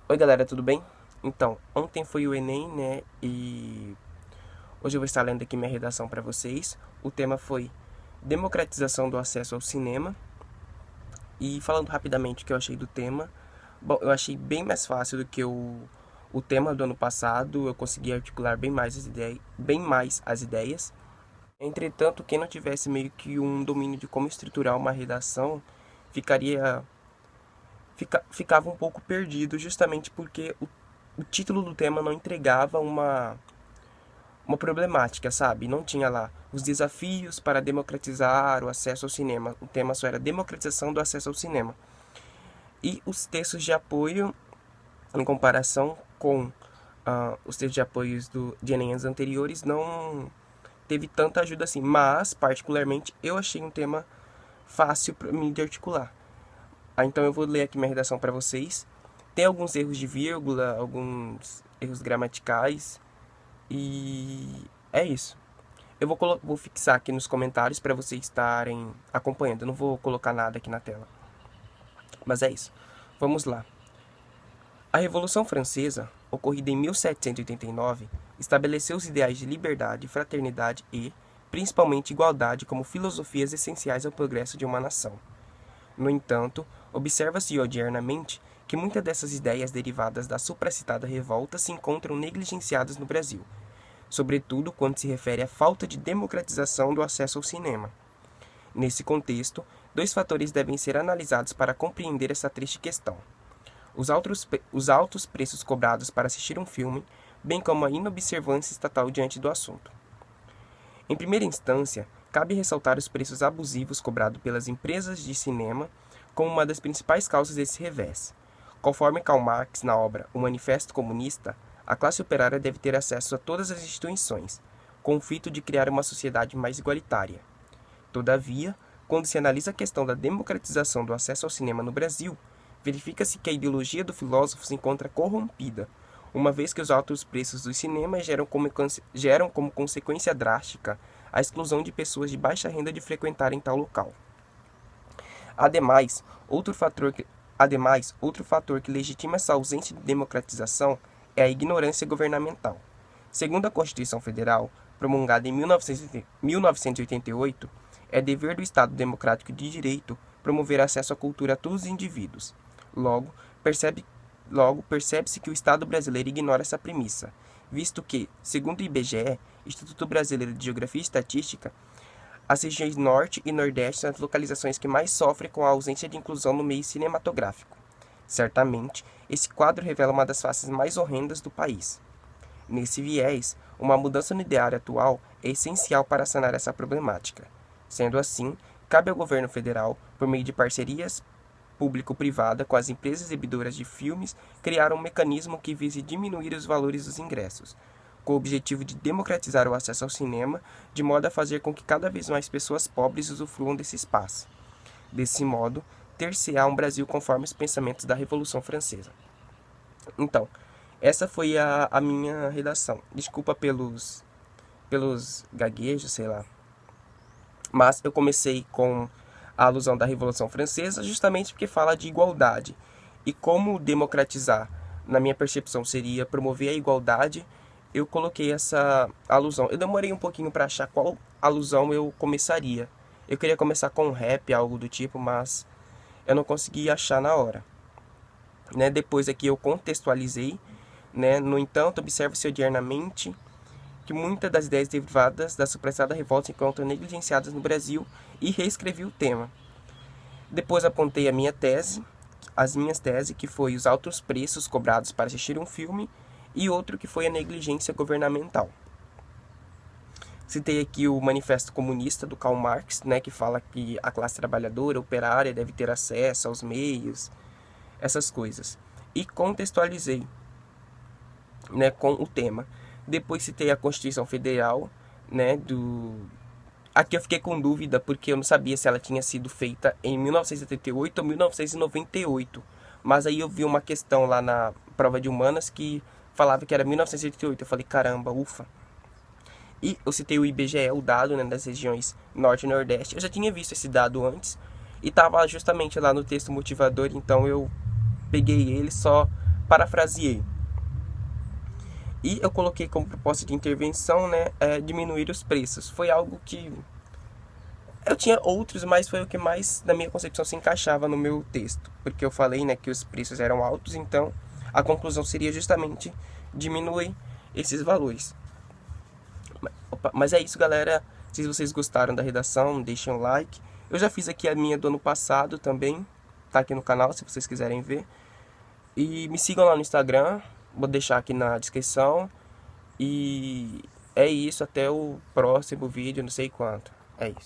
Oi galera, tudo bem? Então, ontem foi o Enem, né? E hoje eu vou estar lendo aqui minha redação para vocês. O tema foi democratização do acesso ao cinema. E falando rapidamente o que eu achei do tema, bom, eu achei bem mais fácil do que o tema do ano passado. Eu consegui articular bem mais as ideias. Entretanto, quem não tivesse meio que um domínio de como estruturar uma redação, ficaria ficava um pouco perdido, justamente porque o título do tema não entregava uma problemática, sabe? Não tinha lá os desafios para democratizar o acesso ao cinema. O tema só era democratização do acesso ao cinema. E os textos de apoio, em comparação com os textos de apoio de Enems anteriores, não teve tanta ajuda assim. Mas, particularmente, eu achei um tema fácil para mim de articular. Então eu vou ler aqui minha redação para vocês. Tem alguns erros de vírgula, alguns erros gramaticais e é isso. Vou fixar aqui nos comentários para vocês estarem acompanhando. Eu não vou colocar nada aqui na tela. Mas é isso. Vamos lá. A Revolução Francesa, ocorrida em 1789, estabeleceu os ideais de liberdade, fraternidade e, principalmente, igualdade como filosofias essenciais ao progresso de uma nação. No entanto, observa-se odiernamente que muitas dessas ideias derivadas da supracitada revolta se encontram negligenciadas no Brasil, sobretudo quando se refere à falta de democratização do acesso ao cinema. Nesse contexto, dois fatores devem ser analisados para compreender essa triste questão: os altos preços cobrados para assistir um filme, bem como a inobservância estatal diante do assunto. Em primeira instância, cabe ressaltar os preços abusivos cobrados pelas empresas de cinema como uma das principais causas desse revés. Conforme Karl Marx na obra O Manifesto Comunista, a classe operária deve ter acesso a todas as instituições, com o fito de criar uma sociedade mais igualitária. Todavia, quando se analisa a questão da democratização do acesso ao cinema no Brasil, verifica-se que a ideologia do filósofo se encontra corrompida, uma vez que os altos preços dos cinemas geram como consequência drástica a exclusão de pessoas de baixa renda de frequentarem tal local. Ademais, outro fator que legitima essa ausência de democratização é a ignorância governamental. Segundo a Constituição Federal, promulgada em 1988, é dever do Estado Democrático de Direito promover acesso à cultura a todos os indivíduos. Logo, percebe-se que o Estado brasileiro ignora essa premissa, visto que, segundo o IBGE, Instituto Brasileiro de Geografia e Estatística, as regiões Norte e Nordeste são as localizações que mais sofrem com a ausência de inclusão no meio cinematográfico. Certamente, esse quadro revela uma das faces mais horrendas do país. Nesse viés, uma mudança no ideário atual é essencial para sanar essa problemática. Sendo assim, cabe ao governo federal, por meio de parcerias público-privada com as empresas exibidoras de filmes, criar um mecanismo que vise diminuir os valores dos ingressos, com o objetivo de democratizar o acesso ao cinema, de modo a fazer com que cada vez mais pessoas pobres usufruam desse espaço. Desse modo, ter-se-á um Brasil conforme os pensamentos da Revolução Francesa. Então, essa foi a minha redação. Desculpa pelos gaguejos, sei lá. Mas eu comecei com a alusão da Revolução Francesa justamente porque fala de igualdade. E como democratizar, na minha percepção, seria promover a igualdade, eu coloquei essa alusão. Eu demorei um pouquinho para achar qual alusão eu começaria. Eu queria começar com um rap, algo do tipo, mas eu não consegui achar na hora. Né? Depois aqui eu contextualizei. Né? No entanto, observa-se odiernamente que muitas das ideias derivadas da supressada revolta se encontram negligenciadas no Brasil e reescrevi o tema. Depois apontei as minhas teses, que foi os altos preços cobrados para assistir um filme, e outro que foi a negligência governamental. Citei aqui o Manifesto Comunista do Karl Marx, né, que fala que a classe trabalhadora, operária, deve ter acesso aos meios, essas coisas. E contextualizei, né, com o tema. Depois citei a Constituição Federal, né, Aqui eu fiquei com dúvida porque eu não sabia se ela tinha sido feita em 1978 ou 1998. Mas aí eu vi uma questão lá na prova de humanas que falava que era 1978. Eu falei, caramba, ufa. E eu citei o IBGE, o dado, né, das regiões Norte e Nordeste. Eu já tinha visto esse dado antes e estava justamente lá no texto motivador, então eu peguei ele só parafraseei. E eu coloquei como proposta de intervenção, né, diminuir os preços. Foi algo que eu tinha outros, mas foi o que mais, na minha concepção, se encaixava no meu texto. Porque eu falei, né, que os preços eram altos, então a conclusão seria justamente diminuir esses valores. Mas é isso, galera. Se vocês gostaram da redação, deixem um like. Eu já fiz aqui a minha do ano passado também. Tá aqui no canal, se vocês quiserem ver. E me sigam lá no Instagram. Vou deixar aqui na descrição. E é isso, até o próximo vídeo, não sei quanto. É isso.